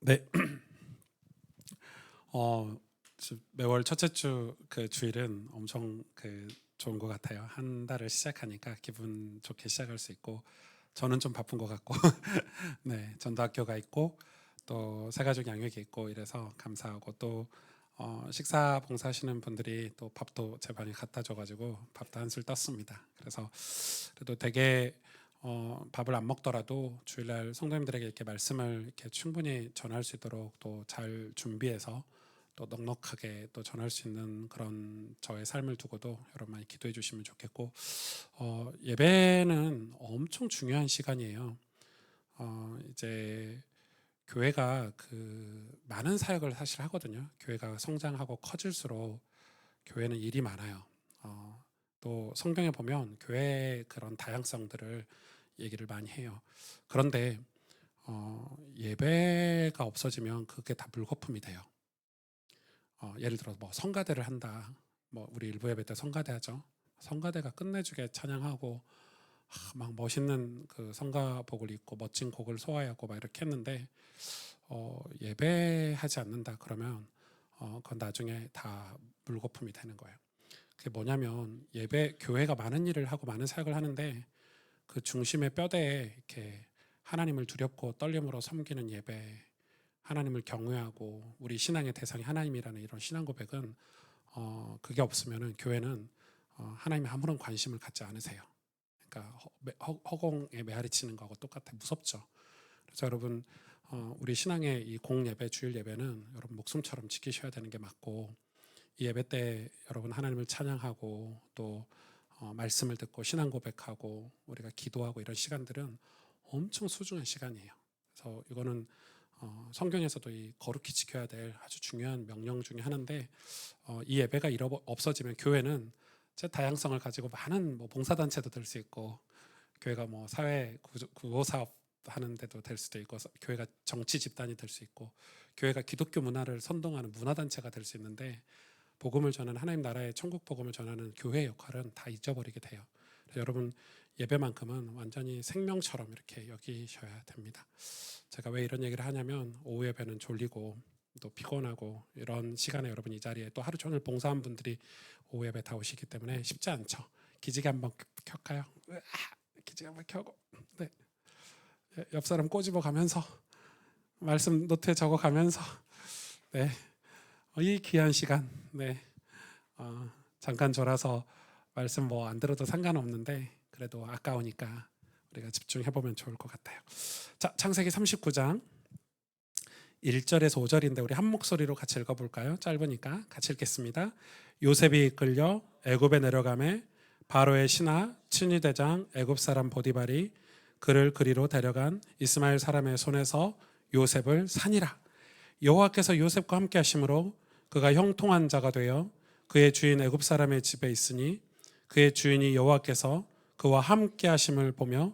네. 어 매월 첫째 주 그 주일은 엄청 좋은 것 같아요. 한 달을 시작하니까 기분 좋게 시작할 수 있고 저는 좀 바쁜 것 같고 네, 전도학교가 있고 또 새가족 양육이 있고 이래서 감사하고 또 식사 봉사하시는 분들이 또 밥도 제 방에 갖다 줘가지고 밥도 한술 떴습니다. 그래서 그래도 되게 밥을 안 먹더라도 주일날 성도님들에게 이렇게 말씀을 이렇게 충분히 전할 수 있도록 또 잘 준비해서 또 넉넉하게 또 전할 수 있는 그런 저의 삶을 두고도 여러분 많이 기도해 주시면 좋겠고, 예배는 엄청 중요한 시간이에요. 이제 교회가 많은 사역을 사실 하거든요. 교회가 성장하고 커질수록 교회는 일이 많아요. 또 성경에 보면 교회의 그런 다양성들을 얘기를 많이 해요. 그런데 예배가 없어지면 그게 다 물거품이 돼요. 예를 들어 뭐 성가대를 한다. 뭐 우리 일부 예배 때 성가대 하죠. 성가대가 끝내주게 찬양하고 막 멋있는 그 성가복을 입고 멋진 곡을 소화하고 막 이렇게 했는데 예배하지 않는다 그러면 그건 나중에 다 물거품이 되는 거예요. 그게 뭐냐면 예배 교회가 많은 일을 하고 많은 사역을 하는데 그 중심의 뼈대에 이렇게 하나님을 두렵고 떨림으로 섬기는 예배, 하나님을 경외하고 우리 신앙의 대상이 하나님이라는 이런 신앙 고백은 그게 없으면은 교회는 하나님의 아무런 관심을 갖지 않으세요. 그러니까 허공에 메아리 치는 거하고 똑같아 무섭죠. 그래서 여러분 우리 신앙의 이 공예배, 주일 예배는 여러분 목숨처럼 지키셔야 되는 게 맞고 이 예배 때 여러분 하나님을 찬양하고 또 말씀을 듣고 신앙 고백하고 우리가 기도하고 이런 시간들은 엄청 소중한 시간이에요. 그래서 이거는 성경에서도 이 거룩히 지켜야 될 아주 중요한 명령 중에 하나인데 이 예배가 없어지면 교회는 제 다양성을 가지고 많은 뭐 봉사단체도 될 수 있고 교회가 뭐 사회 구호 사업 하는 데도 될 수도 있고 교회가 정치 집단이 될 수 있고 교회가 기독교 문화를 선동하는 문화단체가 될 수 있는데 복음을 전하는 하나님 나라의 천국 복음을 전하는 교회의 역할은 다 잊어버리게 돼요. 그래서 여러분 예배만큼은 완전히 생명처럼 이렇게 여기셔야 됩니다. 제가 왜 이런 얘기를 하냐면 오후 예배는 졸리고 또 피곤하고 이런 시간에 여러분 이 자리에 또 하루 종일 봉사한 분들이 오후 예배 다 오시기 때문에 쉽지 않죠. 기지개 한번 켤까요? 기지개 한번 켜고 네. 옆 사람 꼬집어 가면서 말씀 노트에 적어 가면서 네. 이 귀한 시간 네. 잠깐 졸아서 말씀 뭐 안 들어도 상관없는데 그래도 아까우니까 우리가 집중해 보면 좋을 것 같아요. 자, 창세기 39장 1절에서 5절인데 우리 한 목소리로 같이 읽어 볼까요? 짧으니까 같이 읽겠습니다. 요셉이 이끌려 애굽에 내려가매 바로의 신하 친위 대장 애굽 사람 보디발이 그를 그리로 데려간 이스마엘 사람의 손에서 요셉을 산이라. 여호와께서 요셉과 함께 하심으로 그가 형통한 자가 되어 그의 주인 애굽 사람의 집에 있으니 그의 주인이 여호와께서 그와 함께 하심을 보며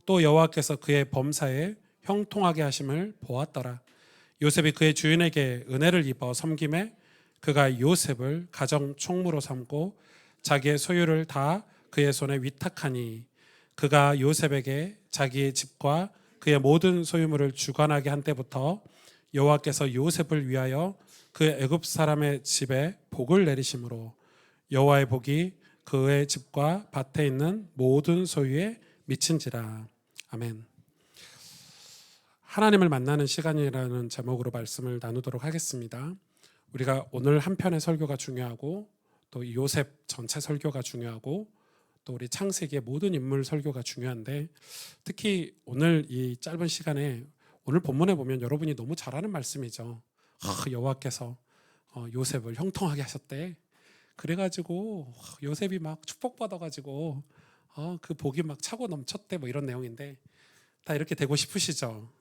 또 여호와께서 그의 범사에 형통하게 하심을 보았더라. 요셉이 그의 주인에게 은혜를 입어 섬김에 그가 요셉을 가정 총무로 삼고 자기의 소유를 다 그의 손에 위탁하니 그가 요셉에게 자기의 집과 그의 모든 소유물을 주관하게 한 때부터 여호와께서 요셉을 위하여 그 애굽 사람의 집에 복을 내리심으로 여호와의 복이 그의 집과 밭에 있는 모든 소유에 미친지라. 아멘. 하나님을 만나는 시간이라는 제목으로 말씀을 나누도록 하겠습니다. 우리가 오늘 한 편의 설교가 중요하고 또 요셉 전체 설교가 중요하고 또 우리 창세기의 모든 인물 설교가 중요한데 특히 오늘 이 짧은 시간에 오늘 본문에 보면 여러분이 너무 잘 아는 말씀이죠. 여호와께서 요셉을 형통하게 하셨대. 그래가지고 요셉이 막 축복받아가지고 그 복이 막 차고 넘쳤대 뭐 이런 내용인데 다 이렇게 되고 싶으시죠?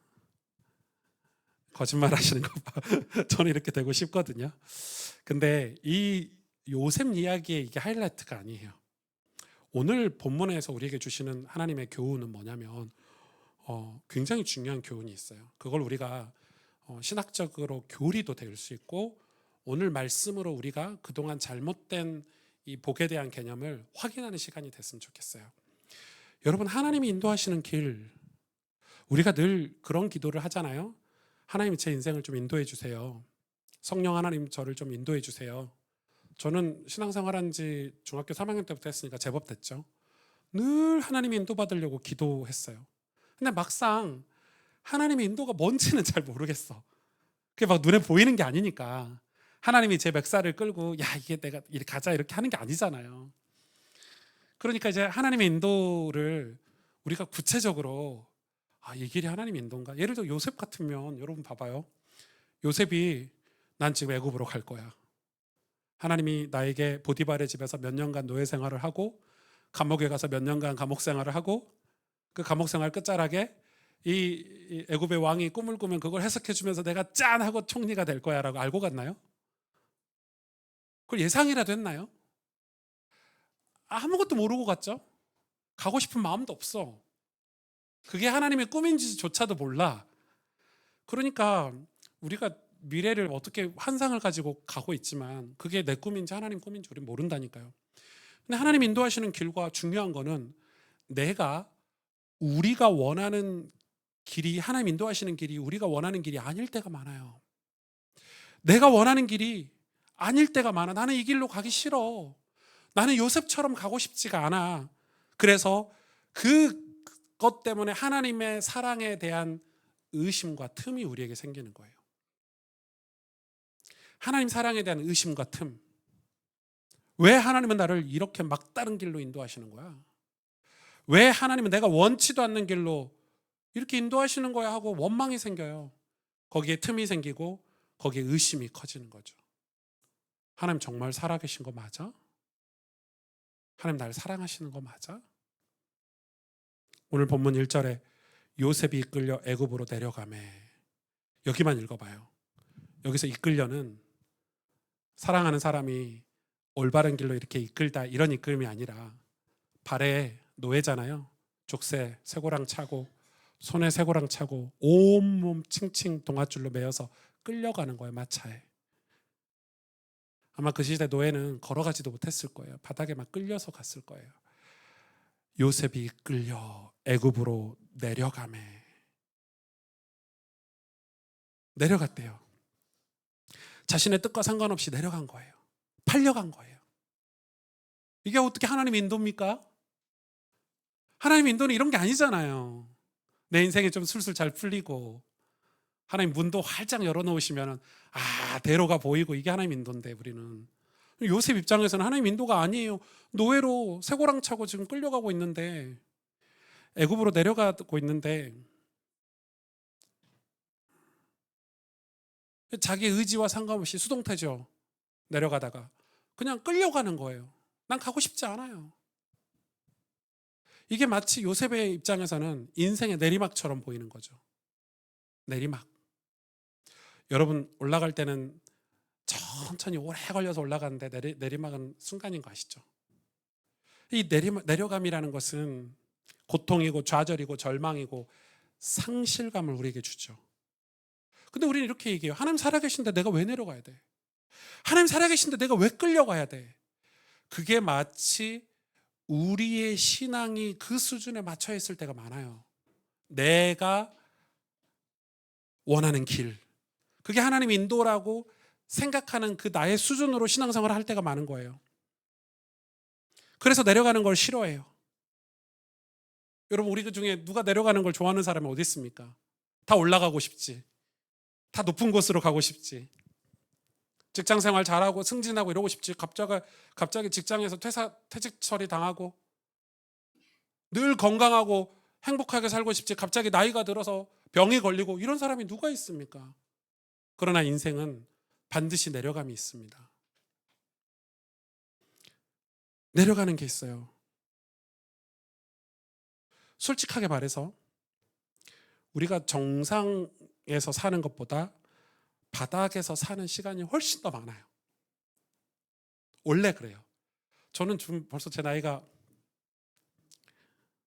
거짓말 하시는 거 봐. 저는 이렇게 되고 싶거든요. 근데 이 요셉 이야기의 이게 하이라이트가 아니에요. 오늘 본문에서 우리에게 주시는 하나님의 교훈은 뭐냐면 굉장히 중요한 교훈이 있어요. 그걸 우리가 신학적으로 교리도 될 수 있고 오늘 말씀으로 우리가 그동안 잘못된 이 복에 대한 개념을 확인하는 시간이 됐으면 좋겠어요. 여러분 하나님이 인도하시는 길 우리가 늘 그런 기도를 하잖아요. 하나님이 제 인생을 좀 인도해 주세요. 성령 하나님 저를 좀 인도해 주세요. 저는 신앙생활한 지 중학교 3학년 때부터 했으니까 제법 됐죠. 늘 하나님의 인도받으려고 기도했어요. 근데 막상 하나님의 인도가 뭔지는 잘 모르겠어. 그게 막 눈에 보이는 게 아니니까. 하나님이 제 멱살을 끌고 야 이게 내가 이렇게 가자 이렇게 하는 게 아니잖아요. 그러니까 이제 하나님의 인도를 우리가 구체적으로 이 길이 하나님의 인도인가? 예를 들어 요셉 같으면 여러분 봐봐요. 요셉이 난 지금 애굽으로 갈 거야. 하나님이 나에게 보디발의 집에서 몇 년간 노예 생활을 하고 감옥에 가서 몇 년간 감옥 생활을 하고 그 감옥 생활 끝자락에 이 애굽의 왕이 꿈을 꾸면 그걸 해석해 주면서 내가 짠 하고 총리가 될 거야라고 알고 갔나요? 그걸 예상이라도 했나요? 아무것도 모르고 갔죠. 가고 싶은 마음도 없어. 그게 하나님의 꿈인지조차도 몰라. 그러니까 우리가 미래를 어떻게 환상을 가지고 가고 있지만 그게 내 꿈인지 하나님 꿈인지 우리는 모른다니까요. 근데 하나님 인도하시는 길과 중요한 거는 우리가 원하는 길이 하나님 인도하시는 길이 우리가 원하는 길이 아닐 때가 많아요. 내가 원하는 길이 아닐 때가 많아. 나는 이 길로 가기 싫어. 나는 요셉처럼 가고 싶지가 않아. 그래서 그것 때문에 하나님의 사랑에 대한 의심과 틈이 우리에게 생기는 거예요. 하나님 사랑에 대한 의심과 틈. 왜 하나님은 나를 이렇게 막다른 길로 인도하시는 거야? 왜 하나님은 내가 원치도 않는 길로 이렇게 인도하시는 거야 하고 원망이 생겨요. 거기에 틈이 생기고 거기에 의심이 커지는 거죠. 하나님 정말 살아계신 거 맞아? 하나님 나를 사랑하시는 거 맞아? 오늘 본문 1절에 요셉이 이끌려 애굽으로 내려가매. 여기만 읽어봐요. 여기서 이끌려는 사랑하는 사람이 올바른 길로 이렇게 이끌다 이런 이끌음이 아니라 발에 노예잖아요. 족쇄 쇠고랑 차고 손에 쇠고랑 차고 온몸 칭칭 동아줄로 매여서 끌려가는 거예요. 마차에. 아마 그 시대 노예는 걸어가지도 못했을 거예요. 바닥에 막 끌려서 갔을 거예요. 요셉이 이끌려 애굽으로 내려갔대요. 자신의 뜻과 상관없이 내려간 거예요. 팔려간 거예요. 이게 어떻게 하나님의 인도입니까? 하나님의 인도는 이런 게 아니잖아요. 내 인생이 좀 술술 잘 풀리고 하나님 문도 활짝 열어놓으시면 대로가 보이고 이게 하나님 인도인데 우리는 요셉 입장에서는 하나님 인도가 아니에요. 노예로 쇠고랑 차고 지금 끌려가고 있는데 애굽으로 내려가고 있는데 자기 의지와 상관없이 수동태죠. 내려가다가 그냥 끌려가는 거예요. 난 가고 싶지 않아요. 이게 마치 요셉의 입장에서는 인생의 내리막처럼 보이는 거죠. 내리막. 여러분 올라갈 때는 천천히 오래 걸려서 올라가는데 내리막은 순간인 거 아시죠? 이 내려감이라는 것은 고통이고 좌절이고 절망이고 상실감을 우리에게 주죠. 근데 우리는 이렇게 얘기해요. 하나님 살아계신데 내가 왜 내려가야 돼? 하나님 살아계신데 내가 왜 끌려가야 돼? 그게 마치 우리의 신앙이 그 수준에 맞춰 있을 때가 많아요. 내가 원하는 길. 그게 하나님 인도라고 생각하는 그 나의 수준으로 신앙생활을 할 때가 많은 거예요. 그래서 내려가는 걸 싫어해요. 여러분 우리 그 중에 누가 내려가는 걸 좋아하는 사람이 어디 있습니까? 다 올라가고 싶지. 다 높은 곳으로 가고 싶지. 직장생활 잘하고 승진하고 이러고 싶지. 갑자기 직장에서 퇴직 처리 당하고 늘 건강하고 행복하게 살고 싶지. 갑자기 나이가 들어서 병이 걸리고 이런 사람이 누가 있습니까? 그러나 인생은 반드시 내려감이 있습니다. 내려가는 게 있어요. 솔직하게 말해서 우리가 정상에서 사는 것보다 바닥에서 사는 시간이 훨씬 더 많아요. 원래 그래요. 저는 지금 벌써 제 나이가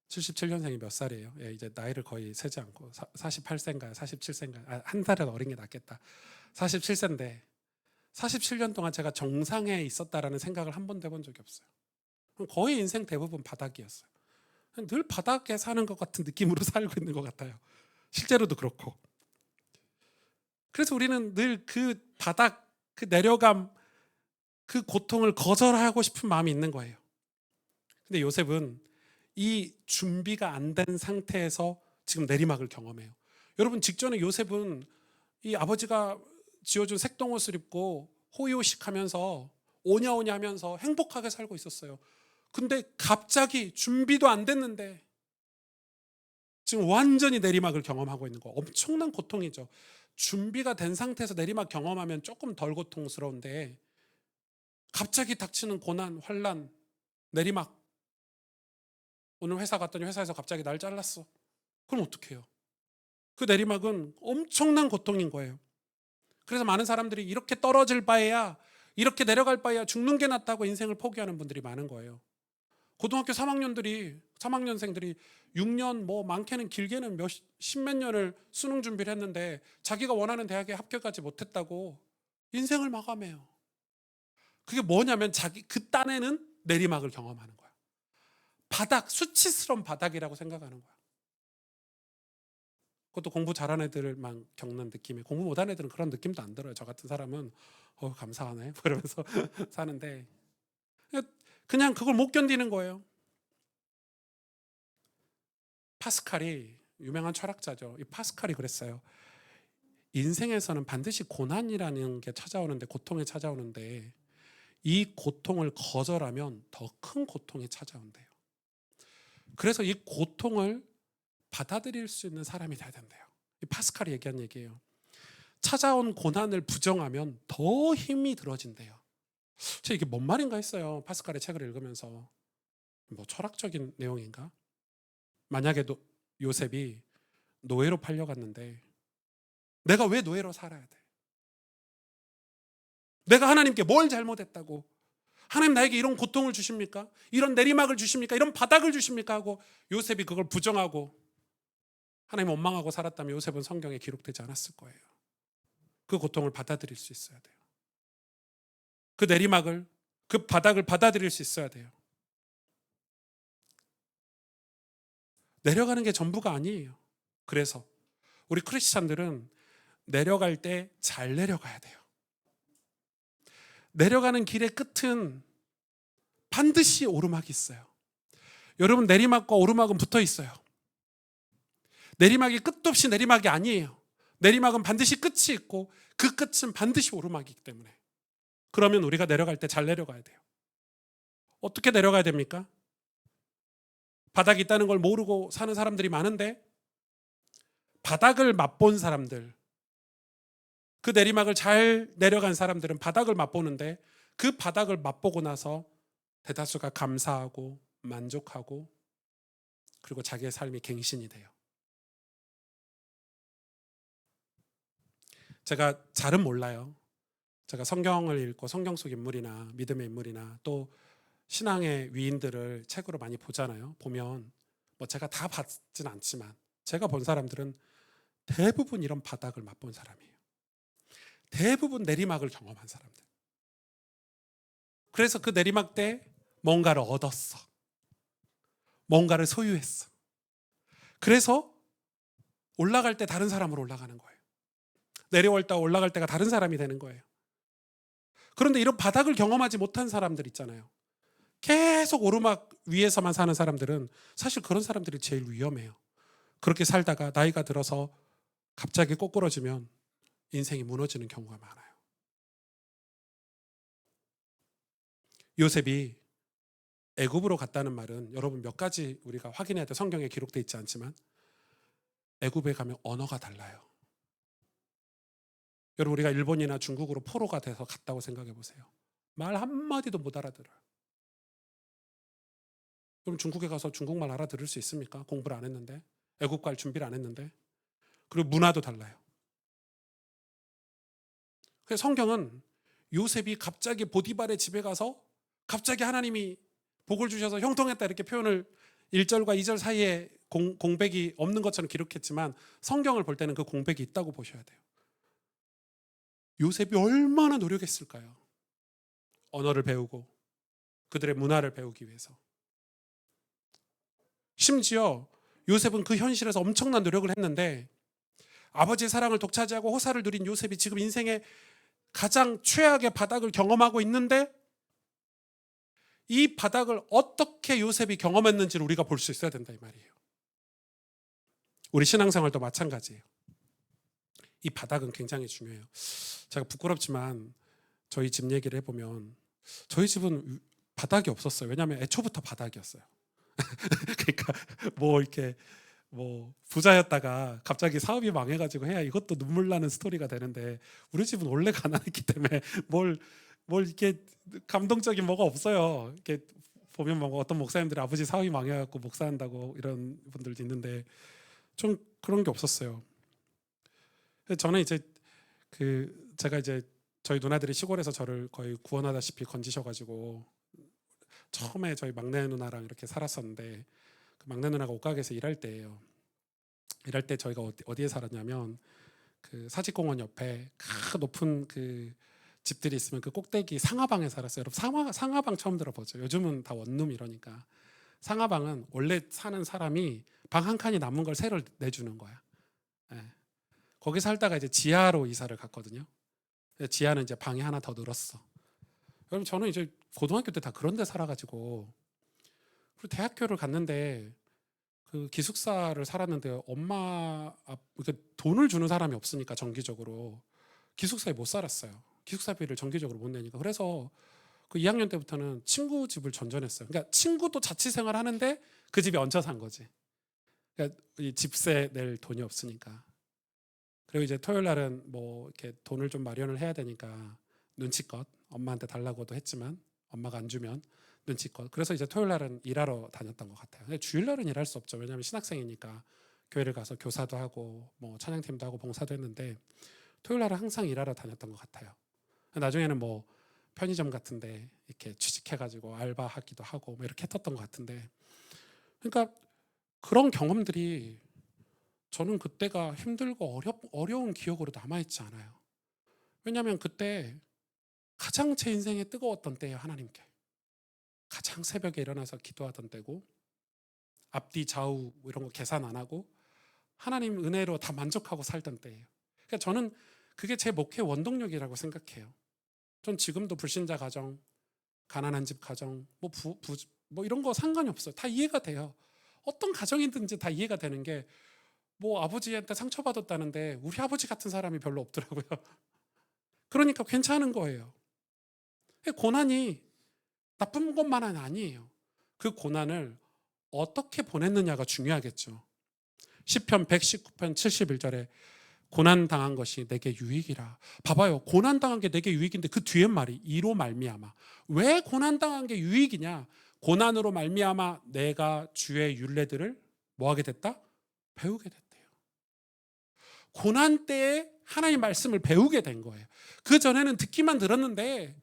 77년생이 몇 살이에요? 예, 이제 나이를 거의 세지 않고 48세인가요? 47세인가요? 한 달은 어린 게 낫겠다. 47세인데 47년 동안 제가 정상에 있었다라는 생각을 한 번도 해본 적이 없어요. 거의 인생 대부분 바닥이었어요. 늘 바닥에 사는 것 같은 느낌으로 살고 있는 것 같아요. 실제로도 그렇고. 그래서 우리는 늘 그 바닥, 그 내려감, 그 고통을 거절하고 싶은 마음이 있는 거예요. 근데 요셉은 이 준비가 안 된 상태에서 지금 내리막을 경험해요. 여러분, 직전에 요셉은 이 아버지가 지어준 색동옷을 입고 호의호식하면서 오냐오냐 하면서 행복하게 살고 있었어요. 근데 갑자기 준비도 안 됐는데 지금 완전히 내리막을 경험하고 있는 거, 엄청난 고통이죠. 준비가 된 상태에서 내리막 경험하면 조금 덜 고통스러운데 갑자기 닥치는 고난, 환난, 내리막. 오늘 회사 갔더니 회사에서 갑자기 날 잘랐어. 그럼 어떡해요? 그 내리막은 엄청난 고통인 거예요. 그래서 많은 사람들이 이렇게 떨어질 바에야, 이렇게 내려갈 바에야 죽는 게 낫다고 인생을 포기하는 분들이 많은 거예요. 고등학교 3학년생들이 6년, 뭐 많게는 길게는 십몇 년을 수능 준비를 했는데 자기가 원하는 대학에 합격하지 못했다고 인생을 마감해요. 그게 뭐냐면 자기 그 딴에는 내리막을 경험하는 거야. 바닥, 수치스러운 바닥이라고 생각하는 거야. 그것도 공부 잘하는 애들만 겪는 느낌이에요. 공부 못하는 애들은 그런 느낌도 안 들어요. 저 같은 사람은 감사하네 이러면서 사는데 그냥 그걸 못 견디는 거예요. 파스칼이 유명한 철학자죠. 이 파스칼이 그랬어요. 인생에서는 반드시 고난이라는 게 찾아오는데, 고통이 찾아오는데 이 고통을 거절하면 더 큰 고통이 찾아온대요. 그래서 이 고통을 받아들일 수 있는 사람이 돼야 된대요. 이 파스칼이 얘기한 얘기예요. 찾아온 고난을 부정하면 더 힘이 들어진대요. 제가 이게 뭔 말인가 했어요. 파스칼의 책을 읽으면서. 뭐 철학적인 내용인가? 만약에 요셉이 노예로 팔려갔는데 내가 왜 노예로 살아야 돼? 내가 하나님께 뭘 잘못했다고? 하나님 나에게 이런 고통을 주십니까? 이런 내리막을 주십니까? 이런 바닥을 주십니까? 하고 요셉이 그걸 부정하고 하나님 원망하고 살았다면 요셉은 성경에 기록되지 않았을 거예요. 그 고통을 받아들일 수 있어야 돼요. 그 내리막을, 그 바닥을 받아들일 수 있어야 돼요. 내려가는 게 전부가 아니에요. 그래서 우리 크리스찬들은 내려갈 때 잘 내려가야 돼요. 내려가는 길의 끝은 반드시 오르막이 있어요. 여러분, 내리막과 오르막은 붙어 있어요. 내리막이 끝도 없이 내리막이 아니에요. 내리막은 반드시 끝이 있고 그 끝은 반드시 오르막이기 때문에. 그러면 우리가 내려갈 때 잘 내려가야 돼요. 어떻게 내려가야 됩니까? 바닥이 있다는 걸 모르고 사는 사람들이 많은데 바닥을 맛본 사람들, 그 내리막을 잘 내려간 사람들은 바닥을 맛보는데 그 바닥을 맛보고 나서 대다수가 감사하고 만족하고 그리고 자기의 삶이 갱신이 돼요. 제가 잘은 몰라요. 제가 성경을 읽고 성경 속 인물이나 믿음의 인물이나 또 신앙의 위인들을 책으로 많이 보잖아요. 보면 뭐 제가 다 봤진 않지만 제가 본 사람들은 대부분 이런 바닥을 맛본 사람이에요. 대부분 내리막을 경험한 사람들. 그래서 그 내리막 때 뭔가를 얻었어. 뭔가를 소유했어. 그래서 올라갈 때 다른 사람으로 올라가는 거예요. 내려올 때 올라갈 때가 다른 사람이 되는 거예요. 그런데 이런 바닥을 경험하지 못한 사람들 있잖아요. 계속 오르막 위에서만 사는 사람들은 사실 그런 사람들이 제일 위험해요. 그렇게 살다가 나이가 들어서 갑자기 꼬꾸러지면 인생이 무너지는 경우가 많아요. 요셉이 애굽으로 갔다는 말은 여러분 몇 가지 우리가 확인해야 돼. 성경에 기록되어 있지 않지만 애굽에 가면 언어가 달라요. 여러분 우리가 일본이나 중국으로 포로가 돼서 갔다고 생각해 보세요. 말 한마디도 못 알아들어요. 그럼 중국에 가서 중국말 알아들을 수 있습니까? 공부를 안 했는데. 애국 갈 준비를 안 했는데. 그리고 문화도 달라요. 그래서 성경은 요셉이 갑자기 보디발의 집에 가서 갑자기 하나님이 복을 주셔서 형통했다 이렇게 표현을 1절과 2절 사이에 공백이 없는 것처럼 기록했지만 성경을 볼 때는 그 공백이 있다고 보셔야 돼요. 요셉이 얼마나 노력했을까요? 언어를 배우고 그들의 문화를 배우기 위해서. 심지어 요셉은 그 현실에서 엄청난 노력을 했는데 아버지의 사랑을 독차지하고 호사를 누린 요셉이 지금 인생의 가장 최악의 바닥을 경험하고 있는데 이 바닥을 어떻게 요셉이 경험했는지를 우리가 볼 수 있어야 된다 이 말이에요. 우리 신앙생활도 마찬가지예요. 이 바닥은 굉장히 중요해요. 제가 부끄럽지만 저희 집 얘기를 해보면 저희 집은 바닥이 없었어요. 왜냐하면 애초부터 바닥이었어요. 그러니까 뭐 이렇게 뭐 부자였다가 갑자기 사업이 망해가지고 해야 이것도 눈물 나는 스토리가 되는데 우리 집은 원래 가난했기 때문에 뭘 이렇게 감동적인 뭐가 없어요. 이렇게 보면 뭐 어떤 목사님들이 아버지 사업이 망해갖고 목사한다고 이런 분들도 있는데 좀 그런 게 없었어요. 저는 이제 제가 이제 저희 누나들이 시골에서 저를 거의 구원하다시피 건지셔가지고 처음에 저희 막내 누나랑 이렇게 살았었는데 그 막내 누나가 옷가게에서 일할 때예요. 일할 때 저희가 어디에 살았냐면 그 사직공원 옆에 큰 높은 그 집들이 있으면 그 꼭대기 상하방에 살았어요. 여러분 상하방 처음 들어보죠? 요즘은 다 원룸 이러니까. 상하방은 원래 사는 사람이 방 한 칸이 남은 걸 새로 내주는 거야. 예. 거기 살다가 이제 지하로 이사를 갔거든요. 지하는 이제 방이 하나 더 늘었어. 여러분 저는 이제 고등학교 때 다 그런 데 살아가지고 그리고 대학교를 갔는데 그 기숙사를 살았는데 돈을 주는 사람이 없으니까 정기적으로 기숙사에 못 살았어요. 기숙사비를 정기적으로 못 내니까. 그래서 그 2학년 때부터는 친구 집을 전전했어요. 그러니까 친구도 자취생활 하는데 그 집에 얹혀 산 거지. 그러니까 이 집세 낼 돈이 없으니까. 그리고 이제 토요일 날은 뭐 이렇게 돈을 좀 마련을 해야 되니까 눈치껏 엄마한테 달라고도 했지만 엄마가 안 주면 눈치껏. 그래서 이제 토요일 날은 일하러 다녔던 것 같아요. 근데 주일 날은 일할 수 없죠. 왜냐하면 신학생이니까 교회를 가서 교사도 하고 뭐 찬양팀도 하고 봉사도 했는데 토요일 날은 항상 일하러 다녔던 것 같아요. 나중에는 뭐 편의점 같은데 이렇게 취직해가지고 알바하기도 하고 뭐 이렇게 했었던 것 같은데, 그러니까 그런 경험들이 저는 그때가 힘들고 어려운 기억으로 남아있지 않아요. 왜냐하면 그때 가장 제 인생에 뜨거웠던 때예요. 하나님께 가장 새벽에 일어나서 기도하던 때고, 앞뒤 좌우 이런 거 계산 안 하고 하나님 은혜로 다 만족하고 살던 때예요. 그러니까 저는 그게 제 목회 원동력이라고 생각해요. 전 지금도 불신자 가정, 가난한 집 가정, 뭐 이런 거 상관이 없어요. 다 이해가 돼요. 어떤 가정이든지 다 이해가 되는 게, 뭐 아버지한테 상처받았다는데 우리 아버지 같은 사람이 별로 없더라고요. 그러니까 괜찮은 거예요. 고난이 나쁜 것만은 아니에요. 그 고난을 어떻게 보냈느냐가 중요하겠죠. 시편 119편 71절에 고난 당한 것이 내게 유익이라. 봐봐요. 고난 당한 게 내게 유익인데 그 뒤에 말이 이로 말미암아. 왜 고난 당한 게 유익이냐? 고난으로 말미암아 내가 주의 율례들을 뭐 하게 됐다? 배우게 됐대요. 고난 때에 하나님 말씀을 배우게 된 거예요. 그 전에는 듣기만 들었는데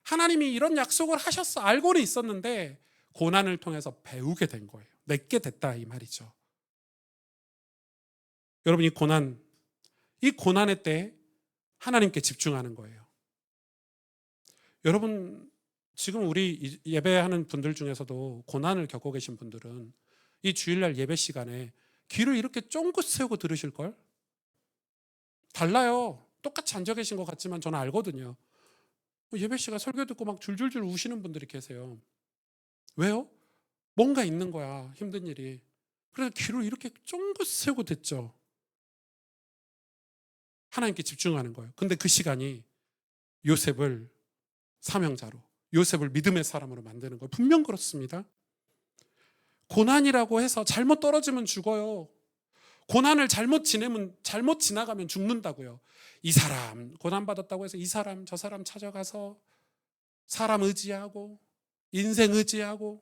하나님이 이런 약속을 하셨어. 알고는 있었는데 고난을 통해서 배우게 된 거예요. 내게 됐다 이 말이죠. 여러분 이 고난의 때 하나님께 집중하는 거예요. 여러분 지금 우리 예배하는 분들 중에서도 고난을 겪고 계신 분들은 이 주일날 예배 시간에 귀를 이렇게 쫑긋 세우고 들으실걸? 달라요. 똑같이 앉아 계신 것 같지만 저는 알거든요. 예배 시간 설교 듣고 막 줄줄줄 우시는 분들이 계세요. 왜요? 뭔가 있는 거야. 힘든 일이. 그래서 귀를 이렇게 쫑긋 세우고 듣죠. 하나님께 집중하는 거예요. 근데 그 시간이 요셉을 사명자로, 요셉을 믿음의 사람으로 만드는 거예요. 분명 그렇습니다. 고난이라고 해서 잘못 떨어지면 죽어요. 고난을 잘못 지나가면 죽는다고요. 이 사람 고난받았다고 해서 이 사람 저 사람 찾아가서 사람 의지하고 인생 의지하고,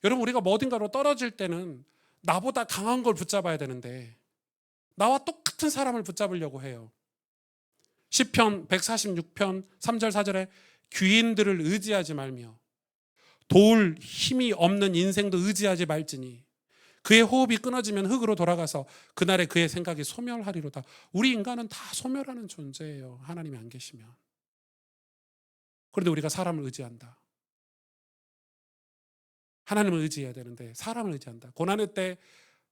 여러분 우리가 어딘가로 떨어질 때는 나보다 강한 걸 붙잡아야 되는데 나와 똑같은 사람을 붙잡으려고 해요. 시편 146편 3절 4절에 귀인들을 의지하지 말며 도울 힘이 없는 인생도 의지하지 말지니 그의 호흡이 끊어지면 흙으로 돌아가서 그날에 그의 생각이 소멸하리로다. 우리 인간은 다 소멸하는 존재예요. 하나님이 안 계시면. 그런데 우리가 사람을 의지한다. 하나님을 의지해야 되는데 사람을 의지한다. 고난의 때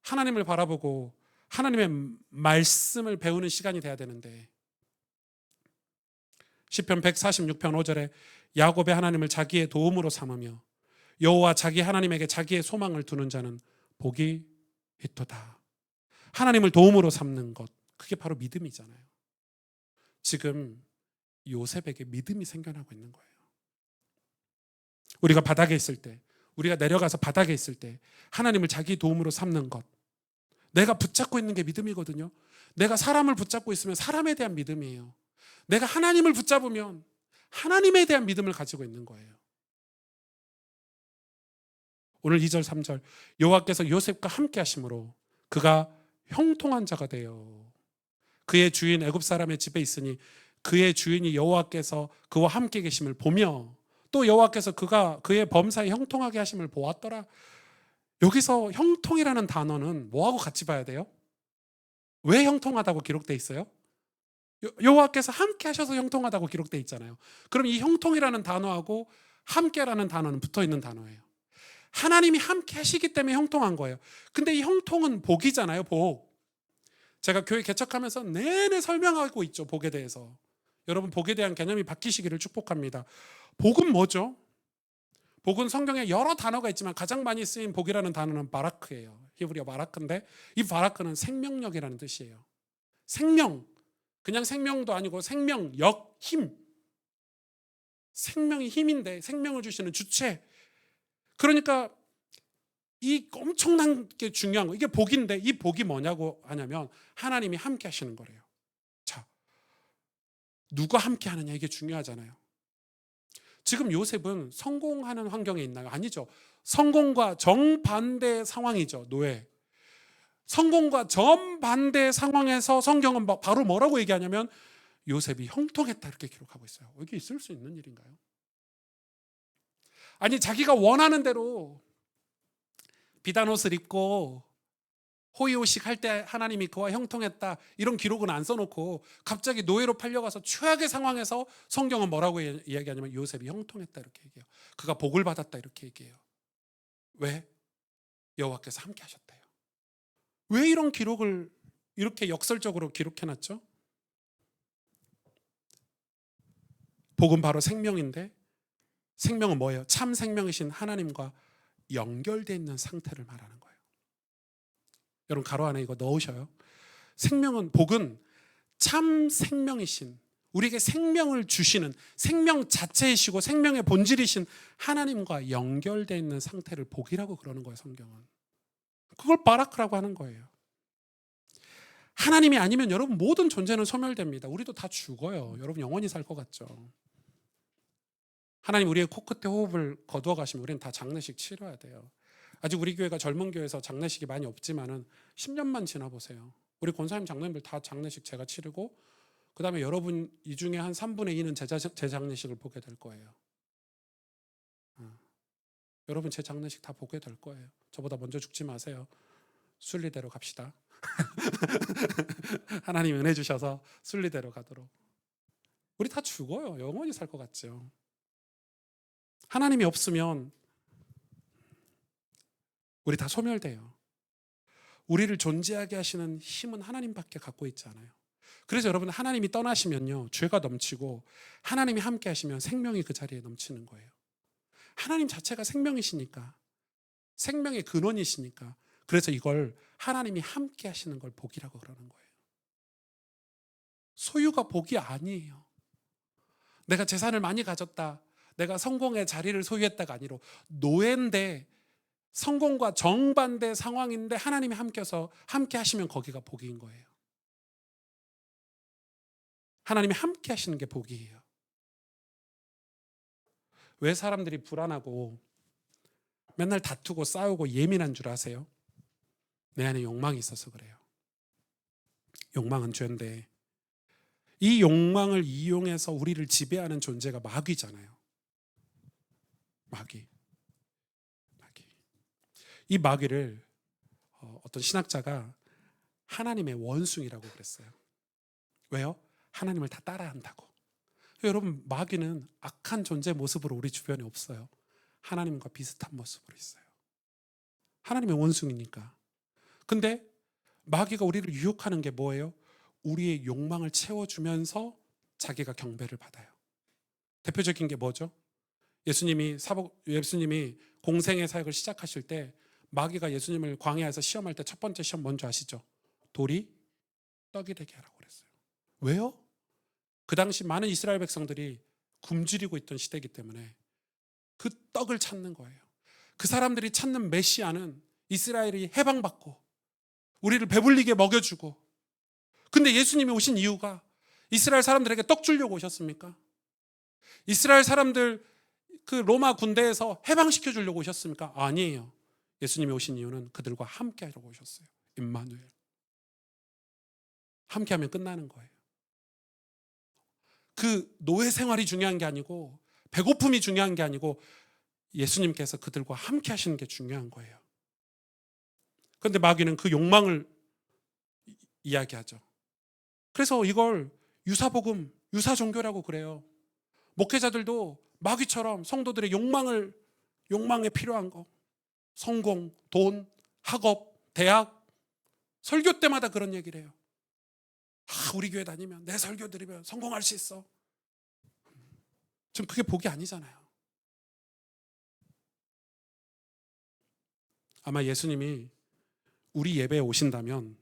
하나님을 바라보고 하나님의 말씀을 배우는 시간이 돼야 되는데, 시편 146편 5절에 야곱의 하나님을 자기의 도움으로 삼으며 여호와 자기 하나님에게 자기의 소망을 두는 자는 복이 있도다. 하나님을 도움으로 삼는 것, 그게 바로 믿음이잖아요. 지금 요셉에게 믿음이 생겨나고 있는 거예요. 우리가 바닥에 있을 때, 우리가 내려가서 바닥에 있을 때 하나님을 자기 도움으로 삼는 것, 내가 붙잡고 있는 게 믿음이거든요. 내가 사람을 붙잡고 있으면 사람에 대한 믿음이에요. 내가 하나님을 붙잡으면 하나님에 대한 믿음을 가지고 있는 거예요. 오늘 2절 3절 여호와께서 요셉과 함께 하심으로 그가 형통한 자가 되어 그의 주인 애굽 사람의 집에 있으니 그의 주인이 여호와께서 그와 함께 계심을 보며 또 여호와께서 그의 범사에 형통하게 하심을 보았더라. 여기서 형통이라는 단어는 뭐하고 같이 봐야 돼요? 왜 형통하다고 기록되어 있어요? 여호와께서 함께 하셔서 형통하다고 기록되어 있잖아요. 그럼 이 형통이라는 단어하고 함께라는 단어는 붙어 있는 단어예요. 하나님이 함께 하시기 때문에 형통한 거예요. 근데 이 형통은 복이잖아요. 복. 제가 교회 개척하면서 내내 설명하고 있죠. 복에 대해서. 여러분, 복에 대한 개념이 바뀌시기를 축복합니다. 복은 뭐죠? 복은 성경에 여러 단어가 있지만 가장 많이 쓰인 복이라는 단어는 바라크예요. 히브리어 바라크인데 이 바라크는 생명력이라는 뜻이에요. 생명. 그냥 생명도 아니고 생명력, 힘. 생명이 힘인데 생명을 주시는 주체. 그러니까 이 엄청나게 중요한 거, 이게 복인데 이 복이 뭐냐고 하냐면 하나님이 함께 하시는 거래요. 자, 누가 함께 하느냐, 이게 중요하잖아요. 지금 요셉은 성공하는 환경에 있나요? 아니죠. 성공과 정반대 상황이죠. 노예. 성공과 정반대 상황에서 성경은 바로 뭐라고 얘기하냐면 요셉이 형통했다 이렇게 기록하고 있어요. 이게 있을 수 있는 일인가요? 아니, 자기가 원하는 대로 비단 옷을 입고 호의호식 할 때 하나님이 그와 형통했다 이런 기록은 안 써놓고 갑자기 노예로 팔려가서 최악의 상황에서 성경은 뭐라고 이야기하냐면 요셉이 형통했다 이렇게 얘기해요. 그가 복을 받았다 이렇게 얘기해요. 왜? 여호와께서 함께 하셨대요. 왜 이런 기록을 이렇게 역설적으로 기록해놨죠? 복은 바로 생명인데 생명은 뭐예요? 참 생명이신 하나님과 연결되어 있는 상태를 말하는 거예요. 여러분, 가로 안에 이거 넣으셔요. 생명은, 복은 참 생명이신, 우리에게 생명을 주시는 생명 자체이시고 생명의 본질이신 하나님과 연결되어 있는 상태를 복이라고 그러는 거예요. 성경은 그걸 바라크라고 하는 거예요. 하나님이 아니면 여러분 모든 존재는 소멸됩니다. 우리도 다 죽어요. 여러분 영원히 살 것 같죠? 하나님 우리의 코끝에 호흡을 거두어 가시면 우리는 다 장례식 치러야 돼요. 아직 우리 교회가 젊은 교회에서 장례식이 많이 없지만은 10년만 지나보세요. 우리 권사님 장로님들 다 장례식 제가 치르고 그 다음에 여러분 이 중에 한 3분의 2는 제 장례식을 보게 될 거예요. 여러분 제 장례식 다 보게 될 거예요. 저보다 먼저 죽지 마세요. 순리대로 갑시다. 하나님 은혜 주셔서 순리대로 가도록. 우리 다 죽어요. 영원히 살 것 같죠. 하나님이 없으면 우리 다 소멸돼요. 우리를 존재하게 하시는 힘은 하나님밖에 갖고 있지 않아요. 그래서 여러분, 하나님이 떠나시면요 죄가 넘치고 하나님이 함께 하시면 생명이 그 자리에 넘치는 거예요. 하나님 자체가 생명이시니까, 생명의 근원이시니까. 그래서 이걸 하나님이 함께 하시는 걸 복이라고 그러는 거예요. 소유가 복이 아니에요. 내가 재산을 많이 가졌다, 내가 성공의 자리를 소유했다가 아니로 노예인데 성공과 정반대 상황인데 하나님이 함께 하시면 거기가 복인 거예요. 하나님이 함께 하시는 게 복이에요. 왜 사람들이 불안하고 맨날 다투고 싸우고 예민한 줄 아세요? 내 안에 욕망이 있어서 그래요. 욕망은 죄인데 이 욕망을 이용해서 우리를 지배하는 존재가 마귀잖아요. 마귀. 이 마귀를 어떤 신학자가 하나님의 원숭이라고 그랬어요. 왜요? 하나님을 다 따라한다고. 여러분, 마귀는 악한 존재 모습으로 우리 주변에 없어요. 하나님과 비슷한 모습으로 있어요. 하나님의 원숭이니까. 근데 마귀가 우리를 유혹하는 게 뭐예요? 우리의 욕망을 채워주면서 자기가 경배를 받아요. 대표적인 게 뭐죠? 예수님이 공생의 사역을 시작하실 때 마귀가 예수님을 광야에서 시험할 때 첫 번째 시험 뭔지 아시죠? 돌이 떡이 되게 하라고 그랬어요. 왜요? 그 당시 많은 이스라엘 백성들이 굶주리고 있던 시대이기 때문에 그 떡을 찾는 거예요. 그 사람들이 찾는 메시아는 이스라엘이 해방받고 우리를 배불리게 먹여주고, 근데 예수님이 오신 이유가 이스라엘 사람들에게 떡 주려고 오셨습니까? 이스라엘 사람들 그 로마 군대에서 해방시켜 주려고 오셨습니까? 아니에요. 예수님이 오신 이유는 그들과 함께 하려고 오셨어요. 임마누엘. 함께 하면 끝나는 거예요. 그 노예 생활이 중요한 게 아니고 배고픔이 중요한 게 아니고 예수님께서 그들과 함께 하시는 게 중요한 거예요. 그런데 마귀는 그 욕망을 이야기하죠. 그래서 이걸 유사복음, 유사종교라고 그래요. 목회자들도 마귀처럼 성도들의 욕망에 필요한 거, 성공, 돈, 학업, 대학, 설교 때마다 그런 얘기를 해요. 우리 교회 다니면 내 설교 들으면 성공할 수 있어. 좀 그게 복이 아니잖아요. 아마 예수님이 우리 예배에 오신다면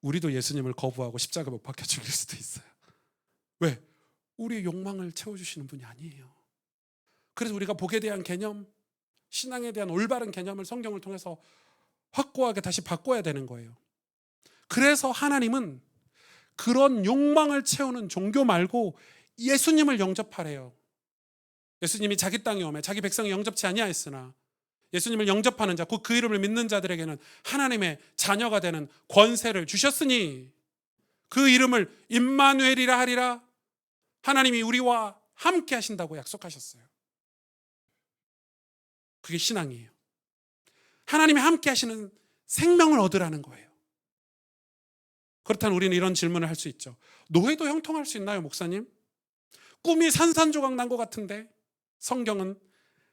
우리도 예수님을 거부하고 십자가 못 박혀 죽일 수도 있어요. 왜? 우리의 욕망을 채워주시는 분이 아니에요. 그래서 우리가 복에 대한 개념, 신앙에 대한 올바른 개념을 성경을 통해서 확고하게 다시 바꿔야 되는 거예요. 그래서 하나님은 그런 욕망을 채우는 종교 말고 예수님을 영접하래요. 예수님이 자기 땅에 오매 자기 백성이 영접치 아니하였으나 예수님을 영접하는 자, 곧 그 이름을 믿는 자들에게는 하나님의 자녀가 되는 권세를 주셨으니 그 이름을 임마누엘이라 하리라. 하나님이 우리와 함께 하신다고 약속하셨어요. 그게 신앙이에요. 하나님이 함께 하시는 생명을 얻으라는 거예요. 그렇다면 우리는 이런 질문을 할 수 있죠. 노예도 형통할 수 있나요, 목사님? 꿈이 산산조각 난 것 같은데 성경은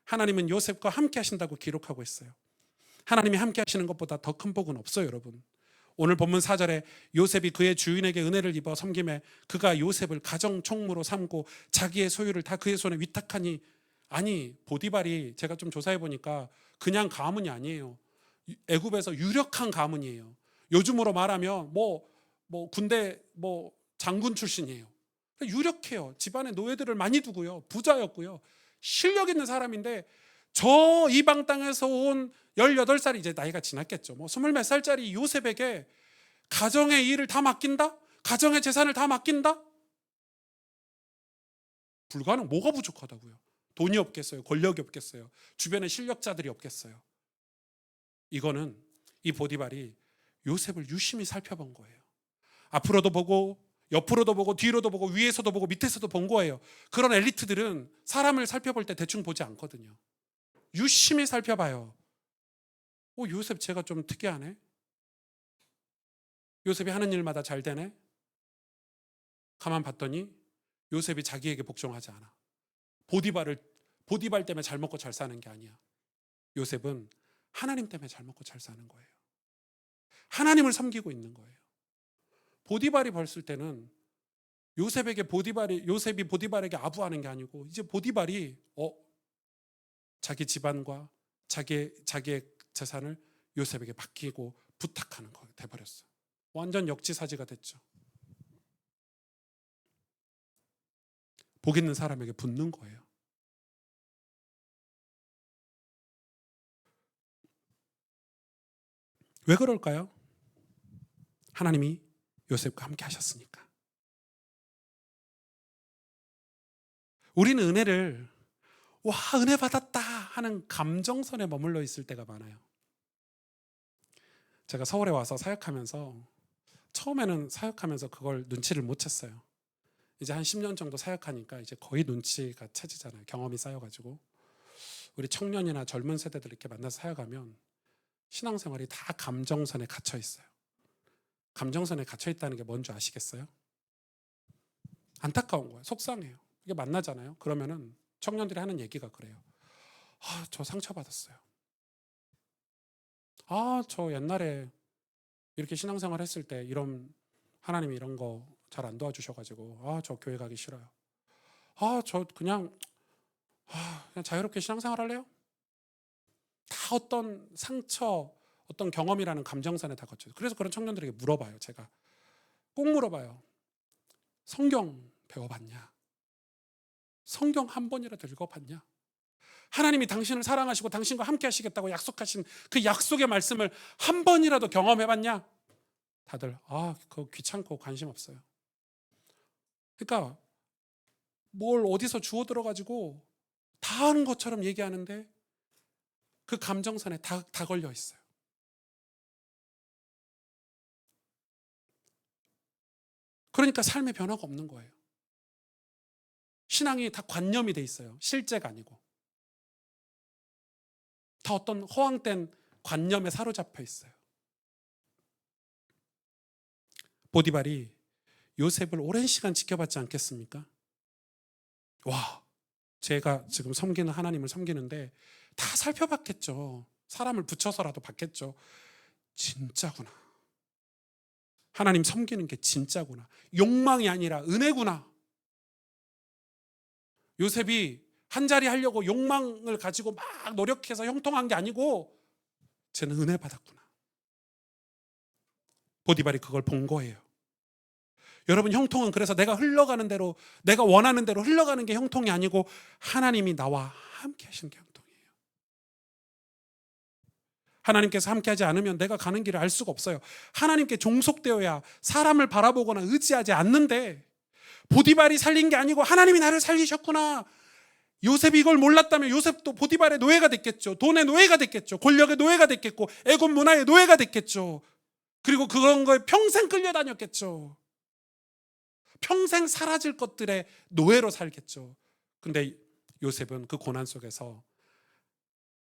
하나님은 요셉과 함께 하신다고 기록하고 있어요. 하나님이 함께 하시는 것보다 더 큰 복은 없어요, 여러분. 오늘 본문 4절에 요셉이 그의 주인에게 은혜를 입어 섬김에 그가 요셉을 가정 총무로 삼고 자기의 소유를 다 그의 손에 위탁하니, 아니 보디발이 제가 좀 조사해 보니까 그냥 가문이 아니에요. 애굽에서 유력한 가문이에요. 요즘으로 말하면 뭐 군대 장군 출신이에요. 유력해요. 집안에 노예들을 많이 두고요. 부자였고요. 실력 있는 사람인데 저 이방 땅에서 온 18살이 이제 나이가 지났겠죠. 20몇 살짜리 요셉에게 가정의 일을 다 맡긴다? 가정의 재산을 다 맡긴다? 불가능. 뭐가 부족하다고요? 돈이 없겠어요? 권력이 없겠어요? 주변에 실력자들이 없겠어요? 이거는 이 보디발이 요셉을 유심히 살펴본 거예요. 앞으로도 보고 옆으로도 보고 뒤로도 보고 위에서도 보고 밑에서도 본 거예요. 그런 엘리트들은 사람을 살펴볼 때 대충 보지 않거든요. 유심히 살펴봐요. 요셉 제가 좀 특이하네. 요셉이 하는 일마다 잘 되네. 가만 봤더니 요셉이 자기에게 복종하지 않아. 보디발 때문에 잘 먹고 잘 사는 게 아니야. 요셉은 하나님 때문에 잘 먹고 잘 사는 거예요. 하나님을 섬기고 있는 거예요. 보디발이 벌쓸 때는 요셉이 보디발에게 아부하는 게 아니고 이제 보디발이 자기 집안과 자기의 재산을 요셉에게 맡기고 부탁하는 거 돼버렸어요. 완전 역지사지가 됐죠. 복 있는 사람에게 붙는 거예요. 왜 그럴까요? 하나님이 요셉과 함께 하셨으니까. 우리는 은혜를 은혜 받았다 하는 감정선에 머물러 있을 때가 많아요. 제가 서울에 와서 사역하면서 처음에는 사역하면서 그걸 눈치를 못 챘어요. 이제 한 10년 정도 사역하니까 이제 거의 눈치가 채지잖아요. 경험이 쌓여가지고. 우리 청년이나 젊은 세대들 이렇게 만나서 사역하면 신앙생활이 다 감정선에 갇혀 있어요. 감정선에 갇혀 있다는 게 뭔지 아시겠어요? 안타까운 거예요. 속상해요. 이게 만나잖아요. 그러면은 청년들이 하는 얘기가 그래요. 저 상처받았어요. 저 옛날에 이렇게 신앙생활 했을 때 이런 하나님이 이런 거 잘 안 도와주셔가지고 저 교회 가기 싫어요. 저 그냥 자유롭게 신앙생활 할래요? 다 어떤 상처, 어떤 경험이라는 감정선에 다 거쳐요. 그래서 그런 청년들에게 물어봐요. 제가 꼭 물어봐요. 성경 배워봤냐? 성경 한 번이라도 읽어봤냐? 하나님이 당신을 사랑하시고 당신과 함께 하시겠다고 약속하신 그 약속의 말씀을 한 번이라도 경험해봤냐? 다들 그거 귀찮고 관심 없어요. 그러니까 뭘 어디서 주워 들어가지고 다 아는 것처럼 얘기하는데 그 감정선에 다 걸려 있어요. 그러니까 삶의 변화가 없는 거예요. 신앙이 다 관념이 돼 있어요. 실제가 아니고. 다 어떤 허황된 관념에 사로잡혀 있어요. 보디발이 요셉을 오랜 시간 지켜봤지 않겠습니까? 제가 지금 섬기는 하나님을 섬기는데 다 살펴봤겠죠. 사람을 붙여서라도 봤겠죠. 진짜구나. 하나님 섬기는 게 진짜구나. 욕망이 아니라 은혜구나. 요셉이 한 자리 하려고 욕망을 가지고 막 노력해서 형통한 게 아니고 쟤는 은혜 받았구나. 보디발이 그걸 본 거예요. 여러분, 형통은 그래서 내가 흘러가는 대로, 내가 원하는 대로 흘러가는 게 형통이 아니고 하나님이 나와 함께 하시는 게 형통이에요. 하나님께서 함께 하지 않으면 내가 가는 길을 알 수가 없어요. 하나님께 종속되어야 사람을 바라보거나 의지하지 않는데, 보디발이 살린 게 아니고 하나님이 나를 살리셨구나. 요셉이 이걸 몰랐다면 요셉도 보디발의 노예가 됐겠죠. 돈의 노예가 됐겠죠. 권력의 노예가 됐겠고 애굽 문화의 노예가 됐겠죠. 그리고 그런 거에 평생 끌려다녔겠죠. 평생 사라질 것들의 노예로 살겠죠. 근데 요셉은 그 고난 속에서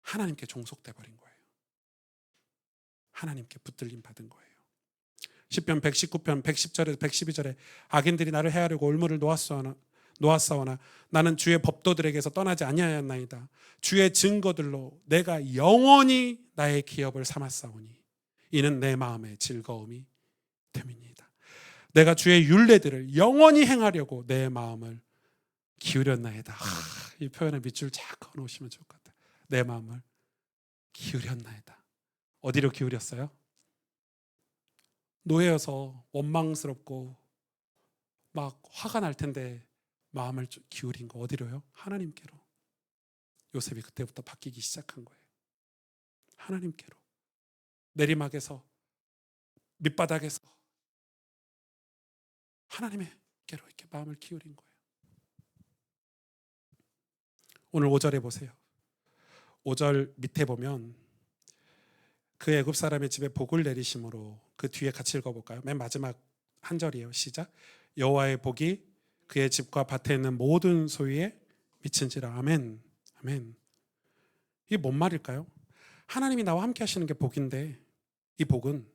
하나님께 종속돼 버린 거예요. 하나님께 붙들림 받은 거예요. 시편 119편 110절에서 112절에 악인들이 나를 해하려고 올무를 놓았사오나 나는 주의 법도들에게서 떠나지 아니하였나이다. 주의 증거들로 내가 영원히 나의 기업을 삼았사오니 이는 내 마음의 즐거움이 됨이니이다. 내가 주의 율례들을 영원히 행하려고 내 마음을 기울였나이다. 이 표현에 밑줄 쫙 그어놓으시면 좋을 것 같아요. 내 마음을 기울였나이다. 어디로 기울였어요? 노예여서 원망스럽고 막 화가 날 텐데 마음을 기울인 거 어디로요? 하나님께로. 요셉이 그때부터 바뀌기 시작한 거예요. 하나님께로. 내리막에서, 밑바닥에서 하나님께로 이렇게 마음을 기울인 거예요. 오늘 5절에 보세요. 5절 밑에 보면 그 애굽 사람의 집에 복을 내리심으로, 그 뒤에 같이 읽어볼까요? 맨 마지막 한 절이에요. 시작. 여호와의 복이 그의 집과 밭에 있는 모든 소유에 미친지라. 아멘. 아멘. 이게 뭔 말일까요? 하나님이 나와 함께 하시는 게 복인데 이 복은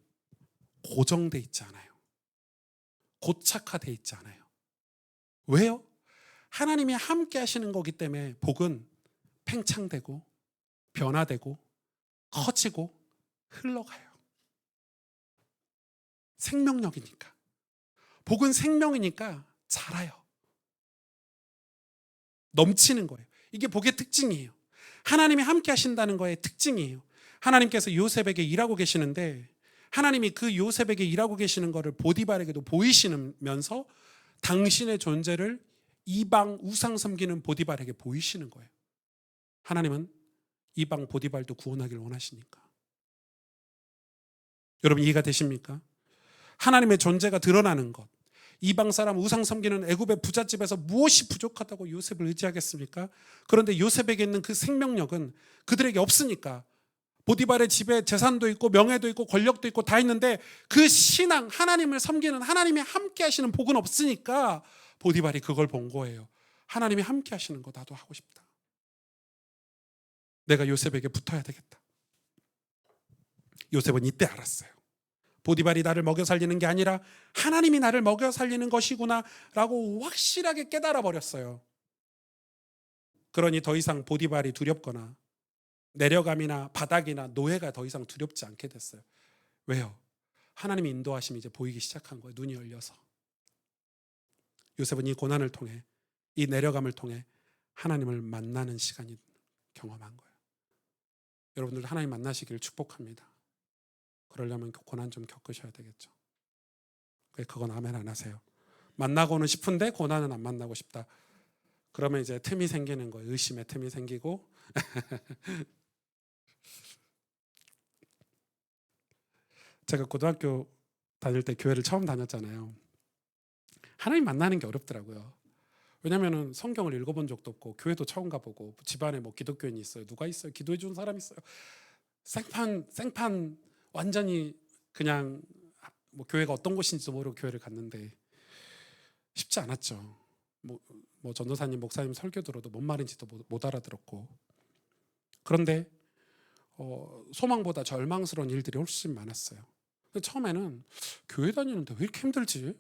고정돼 있지 않아요. 고착화돼 있지 않아요. 왜요? 하나님이 함께 하시는 거기 때문에 복은 팽창되고 변화되고 커지고 흘러가요. 생명력이니까. 복은 생명이니까 자라요. 넘치는 거예요. 이게 복의 특징이에요. 하나님이 함께 하신다는 거의 특징이에요. 하나님께서 요셉에게 일하고 계시는데 하나님이 그 요셉에게 일하고 계시는 거를 보디발에게도 보이시면서 당신의 존재를 이방 우상 섬기는 보디발에게 보이시는 거예요. 하나님은 이방 보디발도 구원하길 원하시니까. 여러분, 이해가 되십니까? 하나님의 존재가 드러나는 것. 이방 사람 우상 섬기는 애굽의 부잣집에서 무엇이 부족하다고 요셉을 의지하겠습니까? 그런데 요셉에게 있는 그 생명력은 그들에게 없으니까. 보디발의 집에 재산도 있고 명예도 있고 권력도 있고 다 있는데 그 신앙, 하나님을 섬기는, 하나님이 함께 하시는 복은 없으니까 보디발이 그걸 본 거예요. 하나님이 함께 하시는 거 나도 하고 싶다. 내가 요셉에게 붙어야 되겠다. 요셉은 이때 알았어요. 보디발이 나를 먹여 살리는 게 아니라 하나님이 나를 먹여 살리는 것이구나 라고 확실하게 깨달아 버렸어요. 그러니 더 이상 보디발이 두렵거나 내려감이나 바닥이나 노예가 더 이상 두렵지 않게 됐어요. 왜요? 하나님의 인도하심이 이제 보이기 시작한 거예요. 눈이 열려서. 요셉은 이 고난을 통해, 이 내려감을 통해 하나님을 만나는 시간이 경험한 거예요. 여러분들 하나님 만나시기를 축복합니다. 그러려면 고난 좀 겪으셔야 되겠죠. 그건 아멘 안 하세요. 만나고는 싶은데 고난은 안 만나고 싶다. 그러면 이제 틈이 생기는 거예요. 의심의 틈이 생기고. 제가 고등학교 다닐 때 교회를 처음 다녔잖아요. 하나님 만나는 게 어렵더라고요. 왜냐면은 성경을 읽어본 적도 없고 교회도 처음 가보고 집안에 뭐 기독교인이 있어요. 누가 있어요? 기도해 주는 사람 있어요? 생판 완전히 그냥 뭐 교회가 어떤 곳인지도 모르고 교회를 갔는데 쉽지 않았죠. 뭐 전도사님, 목사님 설교 들어도 뭔 말인지도 못 알아들었고. 그런데 소망보다 절망스러운 일들이 훨씬 많았어요. 처음에는 교회 다니는데 왜 이렇게 힘들지? 왜